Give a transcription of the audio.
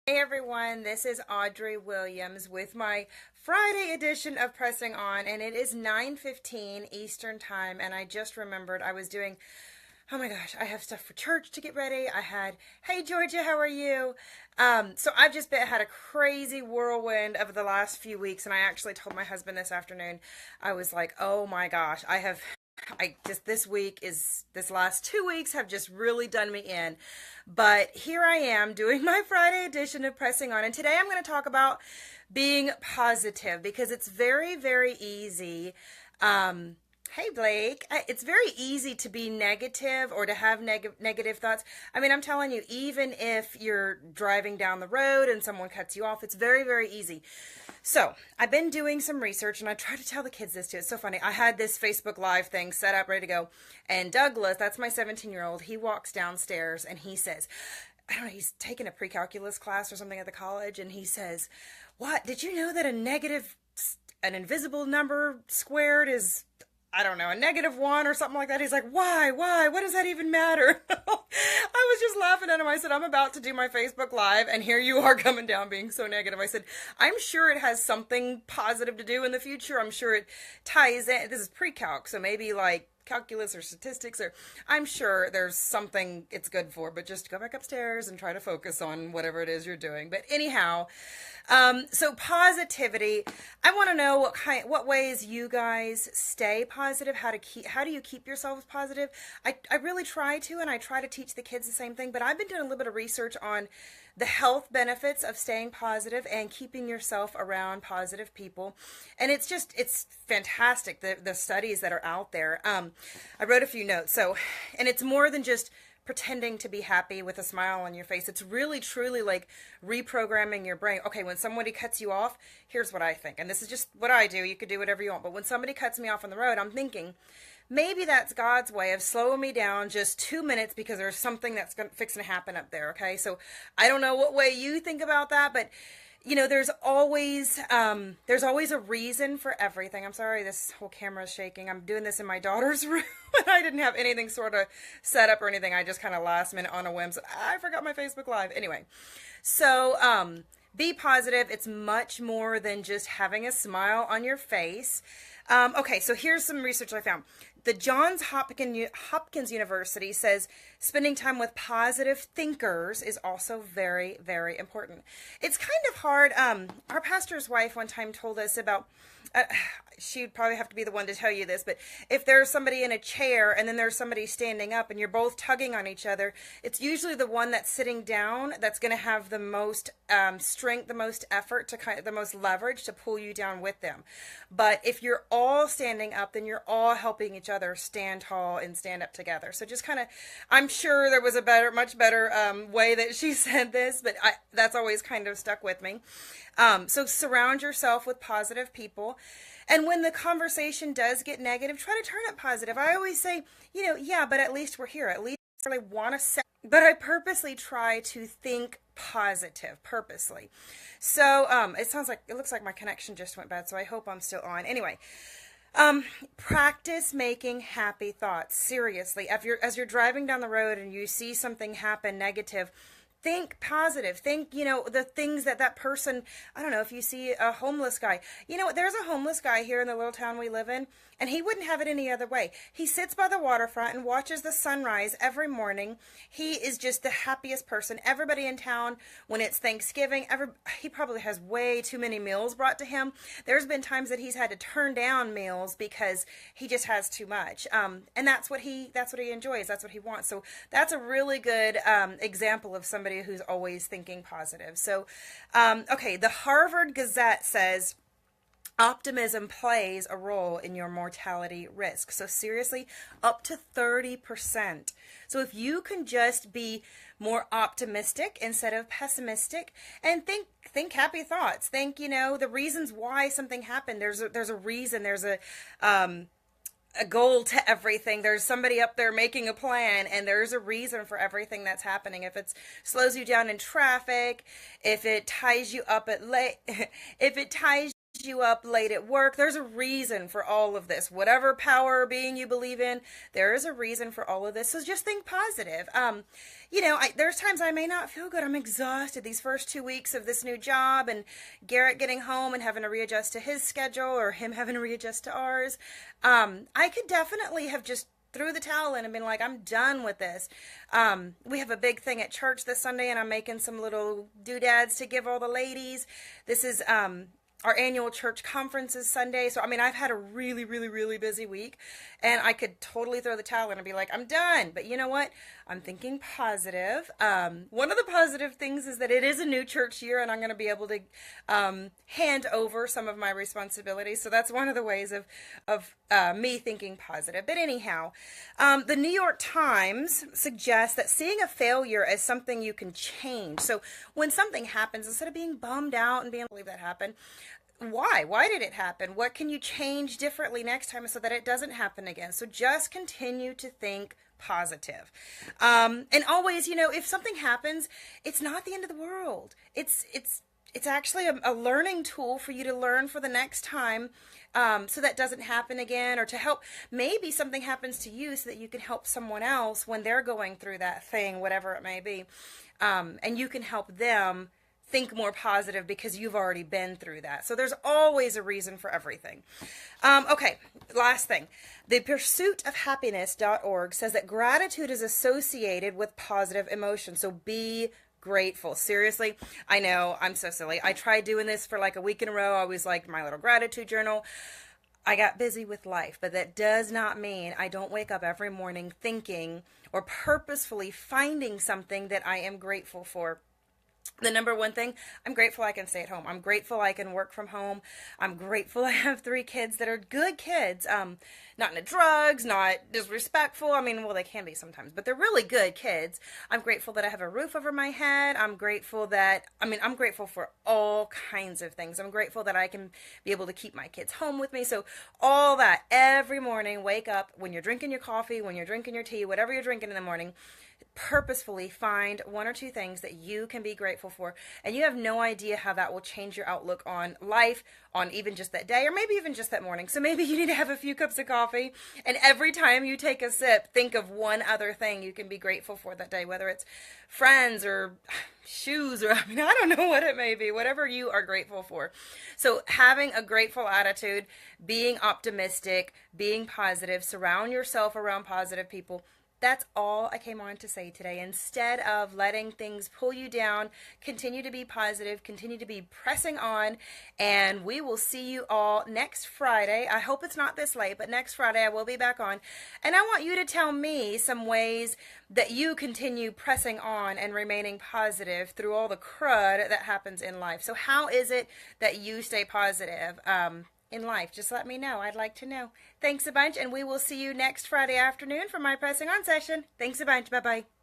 Hey everyone, this is Audrey Williams with my Friday edition of Pressing On, and it is 9:15 Eastern Time, and I just remembered I was doing, oh my gosh, I have stuff for church to get ready. I had, hey Georgia, how are you? So I've just had a crazy whirlwind of the last few weeks, and I actually told my husband this afternoon, I was like, oh my gosh, I just this last 2 weeks have just really done me in. But here I am doing my Friday edition of Pressing On. And today I'm going to talk about being positive because it's very, very easy. Hey Blake, it's very easy to be negative or to have negative thoughts. I mean, I'm telling you, even if you're driving down the road and someone cuts you off, it's very, very easy. So I've been doing some research and I try to tell the kids this too. It's so funny. I had this Facebook Live thing set up, ready to go. And Douglas, that's my 17-year-old, he walks downstairs and he says, I don't know, he's taking a pre-calculus class or something at the college. And he says, what, did you know that an invisible number squared is, I don't know, a -1 or something like that? He's like, why? What does that even matter? I was just laughing at him. I said, I'm about to do my Facebook Live, and here you are coming down being so negative. I said, I'm sure it has something positive to do in the future. I'm sure it ties in. This is pre-calc, so maybe like calculus or statistics, or I'm sure there's something it's good for, but just go back upstairs and try to focus on whatever it is you're doing. But anyhow, so positivity, I want to know what ways you guys stay positive, how do you keep yourselves positive? I really try to, and I try to teach the kids the same thing, but I've been doing a little bit of research on the health benefits of staying positive and keeping yourself around positive people. And it's fantastic, the studies that are out there. I wrote a few notes. And it's more than just pretending to be happy with a smile on your face. It's really, truly like reprogramming your brain. Okay, when somebody cuts you off, here's what I think. And this is just what I do. You could do whatever you want. But when somebody cuts me off on the road, I'm thinking, maybe that's God's way of slowing me down just 2 minutes because there's something that's fixing to happen up there, okay? So I don't know what way you think about that, but you know, there's always a reason for everything. I'm sorry, this whole camera is shaking. I'm doing this in my daughter's room, and I didn't have anything sort of set up or anything. I just kind of last minute on a whim. So I forgot my Facebook Live. Anyway, so be positive. It's much more than just having a smile on your face. Okay, so here's some research I found. The Johns Hopkins University says spending time with positive thinkers is also very, very important. It's kind of hard. Our pastor's wife one time told us about, she'd probably have to be the one to tell you this, but if there's somebody in a chair and then there's somebody standing up and you're both tugging on each other, it's usually the one that's sitting down that's going to have the most strength, the most effort, the most leverage to pull you down with them. But if you're all standing up, then you're all helping each other stand tall and stand up together. So just kind of, I'm sure there was a much better way that she said this, but that's always kind of stuck with me. So surround yourself with positive people. And when the conversation does get negative, try to turn it positive. I always say, yeah, but at least we're here. At least I really want to say, but I purposely try to think positive, purposely. So it looks like my connection just went bad, so I hope I'm still on. Anyway, practice making happy thoughts. Seriously, as you're driving down the road and you see something happen negative, think positive. Think, the things that person, I don't know, if you see a homeless guy, there's a homeless guy here in the little town we live in, and he wouldn't have it any other way. He sits by the waterfront and watches the sunrise every morning. He is just the happiest person. Everybody in town, when it's Thanksgiving, he probably has way too many meals brought to him. There's been times that he's had to turn down meals because he just has too much. And that's what he enjoys. That's what he wants. So that's a really good example of somebody who's always thinking positive. So, okay, the Harvard Gazette says, optimism plays a role in your mortality risk. So seriously, up to 30%. So if you can just be more optimistic instead of pessimistic, and think happy thoughts. Think, the reasons why something happened. There's a reason. There's a goal to everything. There's somebody up there making a plan, and there's a reason for everything that's happening. If it slows you down in traffic, if it ties you up at late, if it ties you up late at work. There's a reason for all of this. Whatever power or being you believe in, there is a reason for all of this. So just think positive. There's times I may not feel good. I'm exhausted these first 2 weeks of this new job, and Garrett getting home and having to readjust to his schedule, or him having to readjust to ours. I could definitely have just threw the towel in and been like, I'm done with this. We have a big thing at church this Sunday, and I'm making some little doodads to give all the ladies. This is our annual church conference is Sunday. So, I've had a really, really, really busy week, and I could totally throw the towel in and be like, I'm done. But you know what? I'm thinking positive. One of the positive things is that it is a new church year, and I'm going to be able to hand over some of my responsibilities. So that's one of the ways of me thinking positive. But anyhow, the New York Times suggests that seeing a failure as something you can change. So when something happens, instead of being bummed out and being, believe that happened, why did it happen? What can you change differently next time so that it doesn't happen again? So just continue to think positive. And always, if something happens, it's not the end of the world. It's actually a learning tool for you to learn for the next time, so that doesn't happen again, or to help. Maybe something happens to you so that you can help someone else when they're going through that thing, whatever it may be. And you can help them think more positive because you've already been through that. So there's always a reason for everything. Okay, last thing. The pursuitofhappiness.org says that gratitude is associated with positive emotions. So be grateful. Seriously, I know, I'm so silly. I tried doing this for like a week in a row. I was like my little gratitude journal. I got busy with life, but that does not mean I don't wake up every morning thinking or purposefully finding something that I am grateful for. The number one thing, I'm grateful I can stay at home. I'm grateful I can work from home. I'm grateful I have 3 kids that are good kids. Not into drugs, not disrespectful. They can be sometimes, but they're really good kids. I'm grateful that I have a roof over my head. I'm grateful for all kinds of things. I'm grateful that I can be able to keep my kids home with me. So all that, every morning, wake up, when you're drinking your coffee, when you're drinking your tea, whatever you're drinking in the morning, purposefully find 1 or 2 things that you can be grateful for, and you have no idea how that will change your outlook on life, on even just that day, or maybe even just that morning. So maybe you need to have a few cups of coffee, and every time you take a sip, think of 1 other thing you can be grateful for that day, whether it's friends or shoes, or I don't know what it may be, whatever you are grateful for. So having a grateful attitude, being optimistic, being positive, surround yourself around positive people. That's all I came on to say today. Instead of letting things pull you down, continue to be positive, continue to be pressing on, and we will see you all next Friday. I hope it's not this late, but next Friday I will be back on. And I want you to tell me some ways that you continue pressing on and remaining positive through all the crud that happens in life. So how is it that you stay positive in life? Just let me know. I'd like to know. Thanks a bunch, and we will see you next Friday afternoon for my pressing on session. Thanks a bunch. Bye-bye.